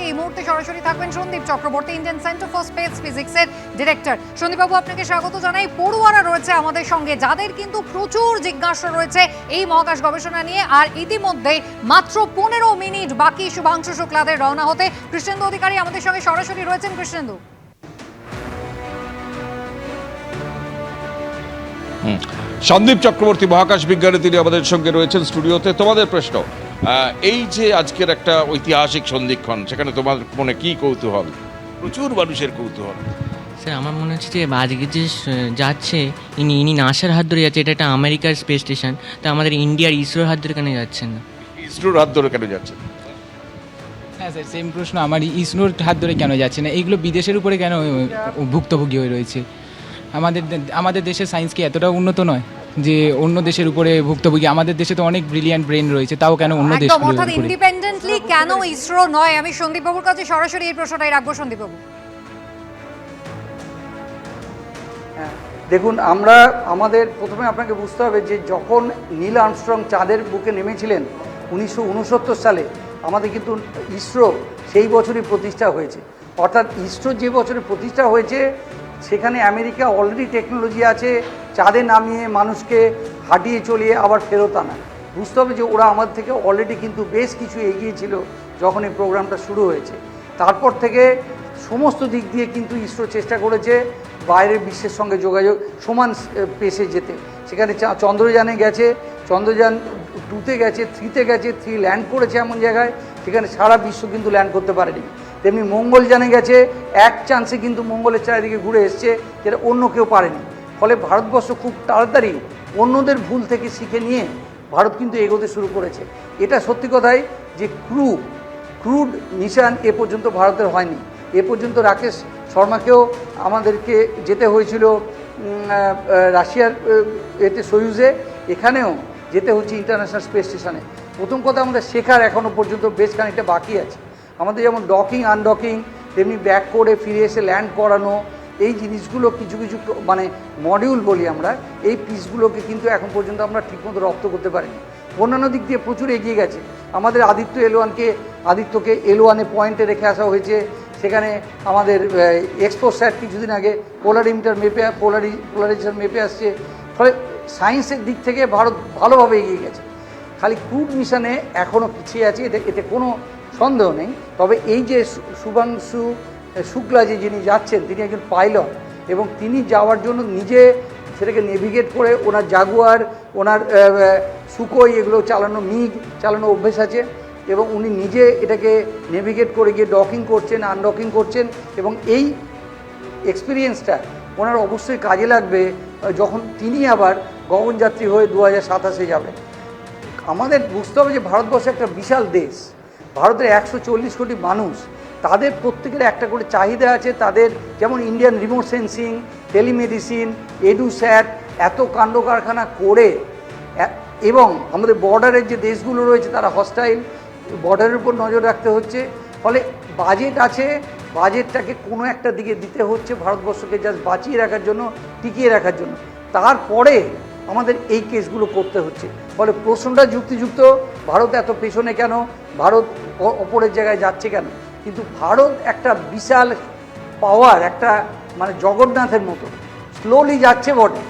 এই মুহূর্তে সরাসরি থাকবেন Sandip Chakraborty, Indian centre for space ফিজিক্সের ডিরেক্টর। সন্দীপবাবু, আপনাকে স্বাগত জানাই। পড়ুয়ারা রয়েছে আমাদের সঙ্গে, যাদের কিন্তু প্রচুর জিজ্ঞাসা রয়েছে এই মহাকাশ গবেষণা নিয়ে। আর ইতিমধ্যে মাত্র 15 মিনিট বাকি শুভাংশু শুক্লাদের রওনা হতে। কৃষ্ণেন্দু অধিকারী আমাদের সঙ্গে সরাসরি রয়েছেন। কৃষ্ণেন্দু, সন্দীপ চক্রবর্তী মহাকাশ বিজ্ঞানী, তিনি আমাদের সঙ্গে রয়েছেন স্টুডিওতে। তোমাদের প্রশ্ন, এই যে আজকের একটা ঐতিহাসিক সন্ধিক্ষণ, সেখানে তোমার মনে কি কৌতূহল? প্রচুর মানুষের কৌতূহল। স্যার, আমার মনে হচ্ছে যে আজকে যে যাচ্ছে ইনি নাসার হাত ধরে যাচ্ছে, এটা একটা আমেরিকার স্পেস স্টেশন, তা আমাদের ইন্ডিয়ার ইসরোর হাত ধরে কেন যাচ্ছেন না? ইসরোর হাত ধরে কেন যাচ্ছে? হ্যাঁ স্যার, সেম প্রশ্ন আমার। ইসরোর হাত ধরে কেন যাচ্ছে না? এইগুলো বিদেশের উপরে কেন ভুক্তভোগী হয়ে রয়েছে? আমাদের দেশের সায়েন্স কি এতটা উন্নত নয় যে অন্য দেশের উপরে ভুক্তভোগী? আমাদের দেশে তো অনেক ব্রিলিয়ান্ট ব্রেন রয়েছে, তাও কেন অন্য দেশগুলোর উপরে? ইন্ডিপেন্ডেন্টলি কেন ইসরো নয়? আমি সন্দীপবাবুর কাছে সরাসরি এই প্রশ্নটাই রাখবো। সন্দীপবাবু, দেখুন, আমাদের প্রথমে আপনাকে বুঝতে হবে যে যখন নীল আর্মস্ট্রং চাঁদের বুকে নেমেছিলেন 1969 সালে, আমাদের কিন্তু ইসরো সেই বছরই প্রতিষ্ঠা হয়েছে। অর্থাৎ ইসরো যে বছরে প্রতিষ্ঠা হয়েছে সেখানে আমেরিকা অলরেডি টেকনোলজি আছে চাঁদে নামিয়ে মানুষকে হাঁটিয়ে চলিয়ে আবার ফেরত আনা। বুঝতে হবে যে ওরা আমাদের থেকে অলরেডি কিন্তু বেশ কিছু এগিয়ে ছিল যখন এই প্রোগ্রামটা শুরু হয়েছে। তারপর থেকে সমস্ত দিক দিয়ে কিন্তু ইসরো চেষ্টা করেছে বাইরের বিশ্বের সঙ্গে যোগাযোগ সমান পেশে যেতে। সেখানে চন্দ্রযানে গেছে, চন্দ্রযান 2তে গেছে, 3তে গেছে, 3 ল্যান্ড করেছে এমন জায়গায় সেখানে সারা বিশ্ব কিন্তু ল্যান্ড করতে পারেনি। তেমনি মঙ্গলযানে গেছে, এক চান্সে কিন্তু মঙ্গলের চারিদিকে ঘুরে এসছে, যেটা অন্য কেউ পারেনি। ফলে ভারতবর্ষ খুব তাড়াতাড়ি অন্যদের ভুল থেকে শিখে নিয়ে ভারত কিন্তু এগোতে শুরু করেছে। এটা সত্যি কথাই যে ক্রুড মিশন এ পর্যন্ত ভারতের হয়নি। এ পর্যন্ত রাকেশ শর্মাকেও আমাদেরকে যেতে হয়েছিল রাশিয়ার সোয়ুজে, এখানেও যেতে হচ্ছে ইন্টারন্যাশনাল স্পেস স্টেশনে। প্রথম কথা, আমাদের শেখার এখনও পর্যন্ত বেশ খানিকটা বাকি আছে। আমাদের যেমন ডকিং আনডকিং, তেমনি ব্যাক করে ফিরে এসে ল্যান্ড করানো, এই জিনিসগুলো কিছু কিছু মানে মডিউল বলি আমরা, এই পিসগুলোকে কিন্তু এখন পর্যন্ত আমরা ঠিকমতো রপ্ত করতে পারিনি। অন্যান্য দিক দিয়ে প্রচুর এগিয়ে গেছে। আমাদের আদিত্যকে L1 পয়েন্টে রেখে আসা হয়েছে। সেখানে আমাদের এক্সপোস্যাট কিছুদিন আগে পোলারাইজেশন মেপে আসছে। ফলে সায়েন্সের দিক থেকে ভারত ভালোভাবে এগিয়ে গেছে। খালি ক্রুড মিশনে এখনও পিছিয়ে আছে, এতে কোনো সন্দেহ নেই। তবে এই যে শুভাংশু শুক্লা যিনি যাচ্ছেন, তিনি একজন পাইলট, এবং তিনি যাওয়ার জন্য নিজে সেটাকে নেভিগেট করে, ওনার জাগুয়ার, ওনার সুকোই এগুলো চালানো, মিগ চালানো অভ্যেস আছে, এবং উনি নিজে এটাকে নেভিগেট করে গিয়ে ডকিং করছেন, আনডকিং করছেন, এবং এই এক্সপিরিয়েন্সটা ওনার অবশ্যই কাজে লাগবে যখন তিনি আবার গগনযাত্রী হয়ে 2027-এ যাবেন। আমাদের বুঝতে হবে যে ভারতবর্ষ একটা বিশাল দেশ। ভারতের 140 কোটি মানুষ, তাদের প্রত্যেকের একটা করে চাহিদা আছে। তাদের যেমন ইন্ডিয়ান রিমোট সেন্সিং, টেলিমেডিসিন, এডুস্যাট, এত কাণ্ড কারখানা করে, এবং আমাদের বর্ডারের যে দেশগুলো রয়েছে তারা হস্টাইল, বর্ডারের উপর নজর রাখতে হচ্ছে। ফলে বাজেট আছে, বাজেটটাকে কোনো একটা দিকে দিতে হচ্ছে ভারতবর্ষকে জাস্ট বাঁচিয়ে রাখার জন্য, টিকিয়ে রাখার জন্য। তারপরে আমাদের এই কেসগুলো করতে হচ্ছে। ফলে প্রশ্নটা যুক্তিযুক্ত, ভারত এত পেছনে কেন, ভারত ওপরের জায়গায় যাচ্ছে কেন? কিন্তু ভারত একটা বিশাল পাওয়ার, একটা মানে জগন্নাথের মতো স্লোলি যাচ্ছে বটে,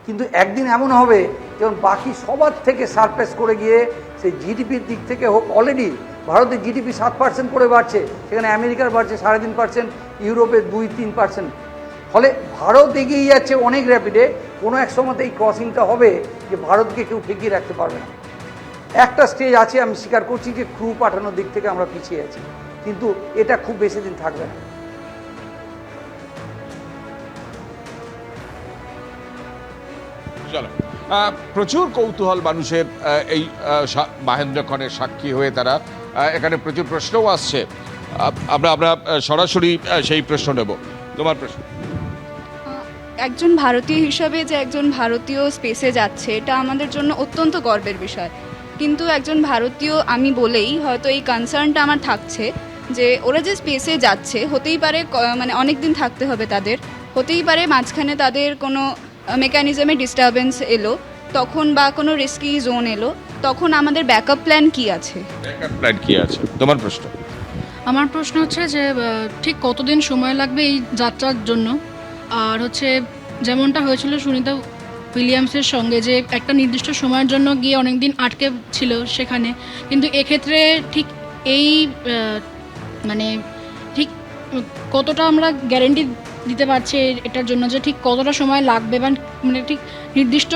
কিন্তু একদিন এমন হবে যেমন বাকি সবার থেকে সারপ্রাইজ করে গিয়ে সেই জিডিপির দিক থেকে হোক, অলরেডি ভারতের জিডিপি 7% করে বাড়ছে, সেখানে আমেরিকার বাড়ছে 3.5%, ইউরোপের 2-3%। ফলে ভারত এগিয়ে যাচ্ছে অনেক র্যাপিডে। কোনো এক সময়তে এই ক্রসিংটা হবে যে ভারতকে কেউ ঠেকিয়ে রাখতে পারবে না। একটা স্টেজ আছে, আমি স্বীকার করছি যে ক্রু পাঠানোর দিক থেকে আমরা পিছিয়ে আছি, কিন্তু এটা খুব বেশি দিন থাকবে না। চলো, প্রচুর কৌতূহল মানুষের এই মাহেন্দ্রক্ষণের সাক্ষী হয়ে তারা এখানে প্রচুর প্রশ্নও আসছে। আমরা সরাসরি সেই প্রশ্ন নেব। তোমার প্রশ্ন। একজন ভারতীয় হিসাবে যে একজন ভারতীয় স্পেসে যাচ্ছে, এটা আমাদের জন্য অত্যন্ত গর্বের বিষয়। কিন্তু একজন ভারতীয় আমি বলেই হয়তো এই কনসার্নটা আমার থাকছে যে ওরা যে স্পেসে যাচ্ছে, হতেই পারে মানে অনেক দিন থাকতে হবে তাদের, হতেই পারে মাঝখানে তাদের কোনো মেকানিজমে ডিস্টারবেন্স এলো তখন, বা কোনো রিস্কি জোন এলো তখন, আমাদের ব্যাকআপ প্ল্যান কি আছে? ব্যাকআপ প্ল্যান কি আছে? তোমার প্রশ্ন। আমার প্রশ্ন হচ্ছে যে ঠিক কতদিন সময় লাগবে এই যাত্রার জন্য, আর হচ্ছে যেমনটা হয়েছিল সুনিতা উইলিয়ামসের সঙ্গে যে একটা নির্দিষ্ট সময়ের জন্য গিয়ে অনেক দিন আটকে ছিল সেখানে, কিন্তু এক্ষেত্রে ঠিক এই মানে ঠিক কতটা আমরা গ্যারেন্টি দিতে পারছি এটার জন্য যে ঠিক কতটা সময় লাগবে, বা মানে ঠিক নির্দিষ্ট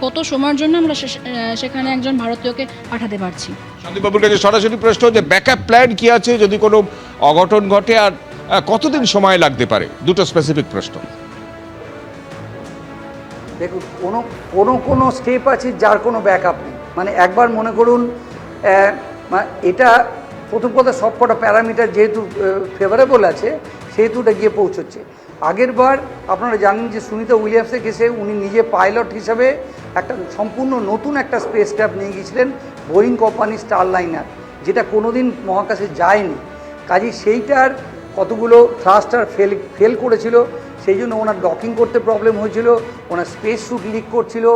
কত সময়ের জন্য আমরা সেখানে একজন ভারতীয়কে পাঠাতে পারছি। সন্দীপবাবুর কাছে সরাসরি প্রশ্ন যে ব্যাকআপ প্ল্যান কি আছে যদি কোনো অঘটন ঘটে, আর কতদিন সময় লাগতে পারে? দুটো স্পেসিফিক প্রশ্ন। দেখুন, কোনো স্টেপ আছে যার কোনো ব্যাকআপ নেই। মানে একবার মনে করুন, এটা প্রথম কথা সব কটা প্যারামিটার যেহেতু ফেভারেবল আছে সেহেতু ওটা গিয়ে পৌঁছচ্ছে। আগের বার আপনারা জানেন যে সুনিতা উইলিয়ামসের কেসে উনি নিজে পাইলট হিসাবে একটা সম্পূর্ণ নতুন একটা স্পেস ক্রাফট নিয়ে গিয়েছিলেন, বোয়িং কোম্পানি স্টারলাইনার, যেটা কোনোদিন মহাকাশে যায়নি। কাজেই সেইটার কতগুলো থ্রাস্টার ফেল করেছিল, সেই জন্য ওনার ডকিং করতে প্রবলেম হয়েছিল, ওনার স্পেস স্যুট লিক করছিল।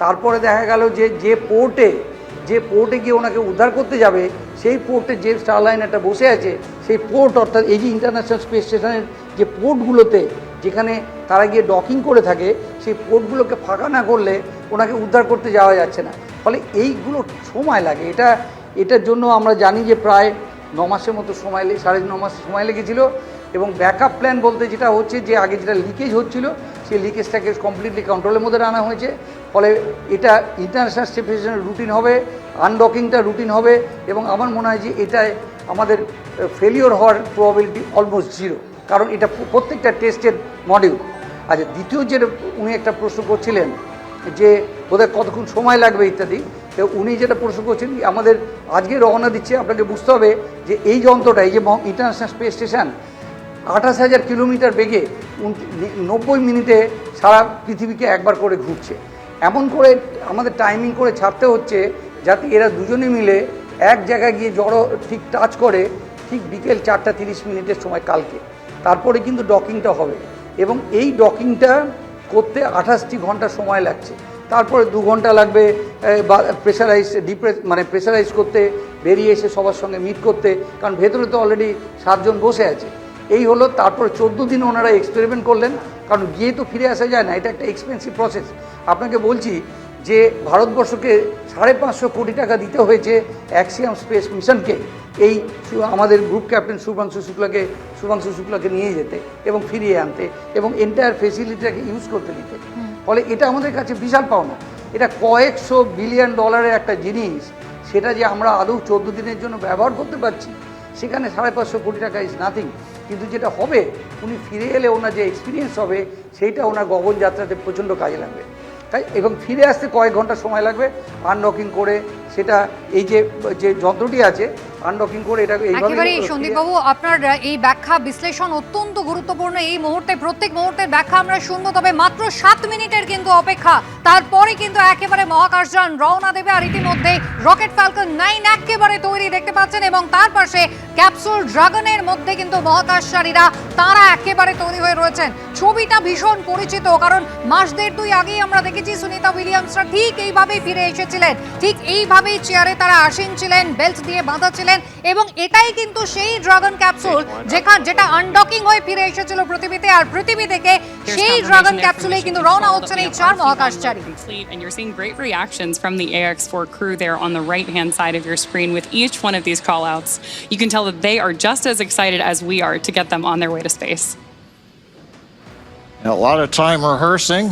তারপরে দেখা গেল যে পোর্টে গিয়ে ওনাকে উদ্ধার করতে যাবে, সেই পোর্টে যে স্টারলাইনারটা বসে আছে সেই পোর্ট, অর্থাৎ এই যে ইন্টারন্যাশনাল স্পেস স্টেশনের যে পোর্টগুলোতে যেখানে তারা গিয়ে ডকিং করে থাকে, সেই পোর্টগুলোকে ফাঁকা না করলে ওনাকে উদ্ধার করতে যাওয়া যাচ্ছে না। ফলে এইগুলো সময় লাগে। এটার জন্য আমরা জানি যে প্রায় 9 মাসের মতো সময় 9.5 মাস সময় লেগেছিল। এবং ব্যাকআপ প্ল্যান বলতে যেটা হচ্ছে যে আগে যেটা লিকেজ হচ্ছিল সেই লিকেজটাকে কমপ্লিটলি কন্ট্রোলের মধ্যে আনা হয়েছে। ফলে এটা ইন্টারন্যাশনাল স্পেস স্টেশনের রুটিন হবে, আনডকিংটা রুটিন হবে, এবং আমার মনে হয় যে এটায় আমাদের ফেলিওর হওয়ার প্রবাবিলিটি অলমোস্ট জিরো, কারণ এটা প্রত্যেকটা টেস্টের মডিউল। আচ্ছা, দ্বিতীয় যে উনি একটা প্রশ্ন করছিলেন যে বোধহয় কতক্ষণ সময় লাগবে ইত্যাদি, তো উনি যেটা প্রশ্ন করছেন আমাদের আজকে রওনা দিচ্ছে, আপনাকে বুঝতে হবে যে এই যন্ত্রটা, এই যে ইন্টারন্যাশনাল স্পেস স্টেশন 28,000 কিলোমিটার বেগে 90 মিনিটে সারা পৃথিবীকে একবার করে ঘুরছে। এমন করে আমাদের টাইমিং করে ছাড়তে হচ্ছে যাতে এরা দুজনে মিলে এক জায়গায় গিয়ে জড়ো ঠিক টাচ করে ঠিক বিকেল 4:30 সময় কালকে। তারপরে কিন্তু ডকিংটা হবে, এবং এই ডকিংটা করতে 28টি ঘন্টা সময় লাগছে। তারপরে 2 ঘন্টা লাগবে প্রেসারাইজ করতে, বেরিয়ে এসে সবার সঙ্গে মিট করতে, কারণ ভেতরে তো অলরেডি 7 জন বসে আছে। এই হলো। তারপরে 14 দিন ওনারা এক্সপেরিমেন্ট করলেন, কারণ গিয়ে তো ফিরে আসা যায় না, এটা একটা এক্সপেন্সিভ প্রসেস। আপনাকে বলছি যে ভারতবর্ষকে 550 কোটি টাকা দিতে হয়েছে অ্যাক্সিয়াম স্পেস মিশনকে এই আমাদের গ্রুপ ক্যাপ্টেন শুভাংশু শুক্লাকে নিয়ে যেতে এবং ফিরিয়ে আনতে এবং এন্টায়ার ফেসিলিটিটাকে ইউজ করতে দিতে। ফলে এটা আমাদের কাছে বিশাল পাওনা। এটা কয়েকশো বিলিয়ন ডলারের একটা জিনিস, সেটা যে আমরা আদৌ 14 দিনের জন্য ব্যবহার করতে পারছি, সেখানে 550 কোটি টাকা ইজ নাথিং। কিন্তু যেটা হবে, উনি ফিরে এলে ওনার যে এক্সপিরিয়েন্স হবে সেইটা ওনার গগনযাত্রাতে প্রচণ্ড কাজে লাগবে। তাই এবং ফিরে আসতে কয়েক ঘন্টা সময় লাগবে আনডকিং করে। সেটা এই যে যন্ত্রটি আছে আনডকিং করে এটা একেবারে। সন্দীপবাবু, আপনার এই ব্যাখ্যা বিশ্লেষণ অত্যন্ত গুরুত্বপূর্ণ। এই মুহূর্তে প্রত্যেক মুহূর্তের ব্যাখ্যা আমরা শুনবো, তবে মাত্র 7 মিনিটের কিন্তু অপেক্ষা, তারপরে কিন্তু একেবারে মহাকাশযান রওনা দেবে। আর ইতিমধ্যে রকেট ফ্যালকন 9 একেবারে তৈরি দেখতে পাচ্ছেন, এবং তার পাশে ক্যাপসুল ড্রাগনের মধ্যে কিন্তু মহাকাশচারীরা তারা একেবারে তৈরি হয়ে রয়েছেন। ছবিটা ভীষণ পরিচিত, কারণ মাস 1.5 আগেই আমরা দেখেছি সুনিতা উইলিয়ামসরা ঠিক এইভাবেই ফিরে এসেছিলেন, ঠিক এইভাবেই চেয়ারে তারা আসীন ছিলেন, বেল্ট দিয়ে বাঁধা ছিলেন, এবং এটাই কিন্তু সেই ড্রাগন ক্যাপসুল যেটা আনডকিং হয়ে ফিরে এসেছিল পৃথিবীতে। আর পৃথিবী থেকে সেই ড্রাগন ক্যাপসুলে কিন্তু রওনা হচ্ছেন এই 4 মহাকাশচারী। And you're seeing great reactions from the AX4 crew there on the right-hand side of your screen with each one of these call-outs. You can tell that they are just as excited as we are to get them on their way to space. A lot of time rehearsing,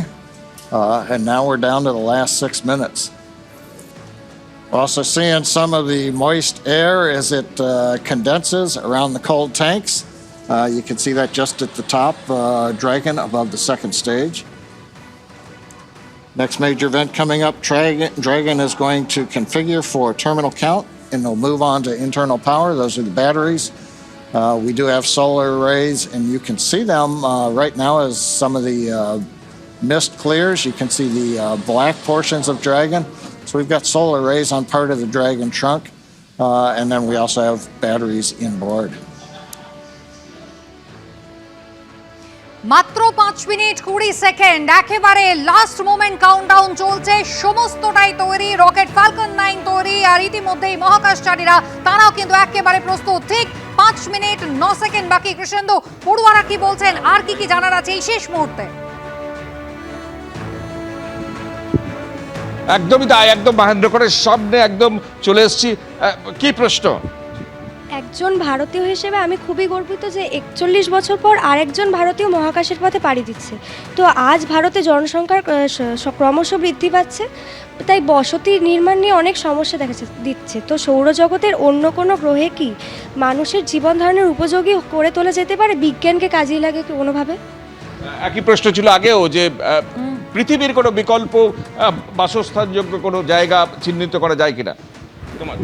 and now we're down to the last 6 minutes. Also seeing some of the moist air as it condenses around the cold tanks. You can see that just at the top, Dragon above the second stage. Next major event coming up, Dragon is going to configure for terminal count, and they'll move on to internal power. Those are the batteries. We do have solar arrays, and you can see them right now as some of the mist clears. You can see the black portions of Dragon. So we've got solar arrays on part of the Dragon trunk, and then we also have batteries inboard. মাত্র 5 minute 20 second, একেবারে last moment countdown চলছে, সমস্তটাই তৈরি, rocket Falcon 9 তৈরি, আর ইতিমধ্যেই মহাকাশচারীরা তারাও কিন্তু একেবারে প্রস্তুত। ঠিক 5 মিনিট 9 সেকেন্ড বাকি। কৃষ্ণেন্দু, পড়ুয়ারা কি বলছেন, আর কি কি জানার আছে এই শেষ মুহূর্তে? একদমই তাই, একদম মহেন্দ্রগড়ের সামনে একদম চলে এসেছি। কি প্রশ্ন? একজন ভারতীয় হিসেবে আমি খুবই গর্বিত যে 41 বছর পর আরেকজন ভারতীয় মহাকাশের পথে পাড়ি দিচ্ছে। তো আজ ভারতে জনসংখ্যার ক্রমশ বৃদ্ধি পাচ্ছে, তাই বসতি নির্মাণ নিয়ে অনেক সমস্যা দেখা দিচ্ছে। তো সৌরজগতের অন্য কোনো গ্রহে কি মানুষের জীবন ধারণের উপযোগী করে তোলা যেতে পারে? বিজ্ঞানকে কাজে লাগে কোনোভাবে? একই প্রশ্ন ছিল আগেও, যে পৃথিবীর কোনো বিকল্প বাসস্থানযোগ্য কোনো জায়গা চিহ্নিত করা যায় কিনা তোমার?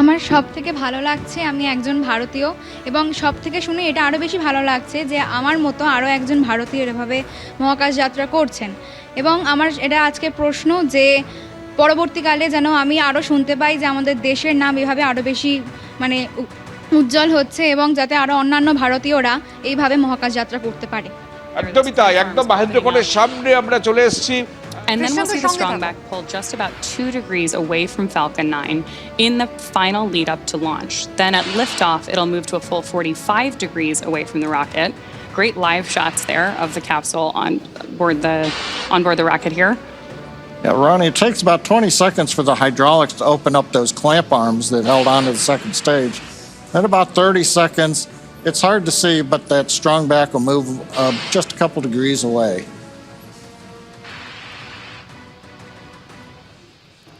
আমার সব থেকে ভালো লাগছে আমি একজন ভারতীয়, এবং সব থেকে শুনে এটা আরও বেশি ভালো লাগছে যে আমার মতো আরও একজন ভারতীয় এভাবে মহাকাশ যাত্রা করছেন। এবং আমার এটা আজকে প্রশ্ন যে পরবর্তীকালে যেন আমি আরও শুনতে পাই যে আমাদের দেশের নাম এভাবে আরও বেশি মানে উজ্জ্বল হচ্ছে, এবং যাতে আরও অন্যান্য ভারতীয়রা এইভাবে মহাকাশ যাত্রা করতে পারে। একদমই তাই, একদম মহেন্দ্রগড়ের সামনে আমরা চলে এসেছি। And then we'll see the strong back pull just about 2 degrees away from Falcon 9 in the final lead up to launch. Then at liftoff, it'll move to a full 45 degrees away from the rocket. Great live shots there of the capsule on board the rocket here. Yeah, Ronnie, it takes about 20 seconds for the hydraulics to open up those clamp arms that held on to the second stage. Then about 30 seconds, it's hard to see, but that strong back will move just a couple degrees away.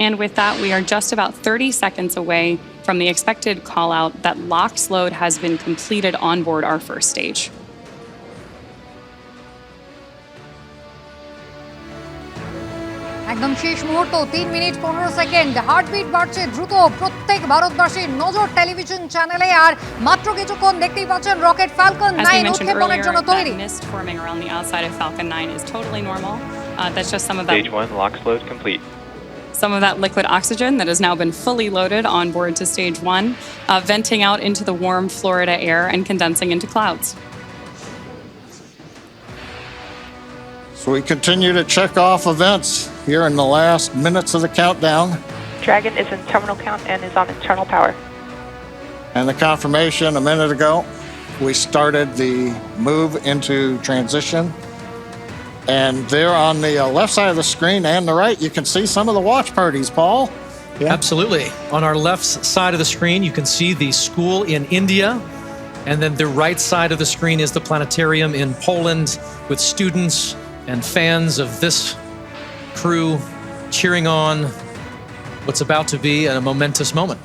And with that, we are just about 30 seconds away from the expected call out that LOX load has been completed on board our first stage. একদম শেষ মুহূর্ত, 3 minute 15 second. Heartbeat বাড়ছে দ্রুত, প্রত্যেক ভারতবাসীর নজর television চ্যানেলে। আর মাত্র কিছুক্ষণ দেখতেই পাচ্ছেন রকেট ফ্যালকন 9 উৎক্ষেপণের জন্য তৈরি। That mist forming around the outside of Falcon 9 is totally normal. That's just some of that. Stage 1, LOX load complete. Some of that liquid oxygen that has now been fully loaded on board to stage 1, venting out into the warm Florida air and condensing into clouds. So we continue to check off events here in the last minutes of the countdown. Dragon is in terminal count and is on internal power. And the confirmation a minute ago, we started the move into transition. And there on the left side of the screen and the right, you can see some of the watch parties, Paul. Yeah. Absolutely. On our left side of the screen, you can see the school in India. And then the right side of the screen is the planetarium in Poland, with students and fans of this crew cheering on what's about to be a momentous moment.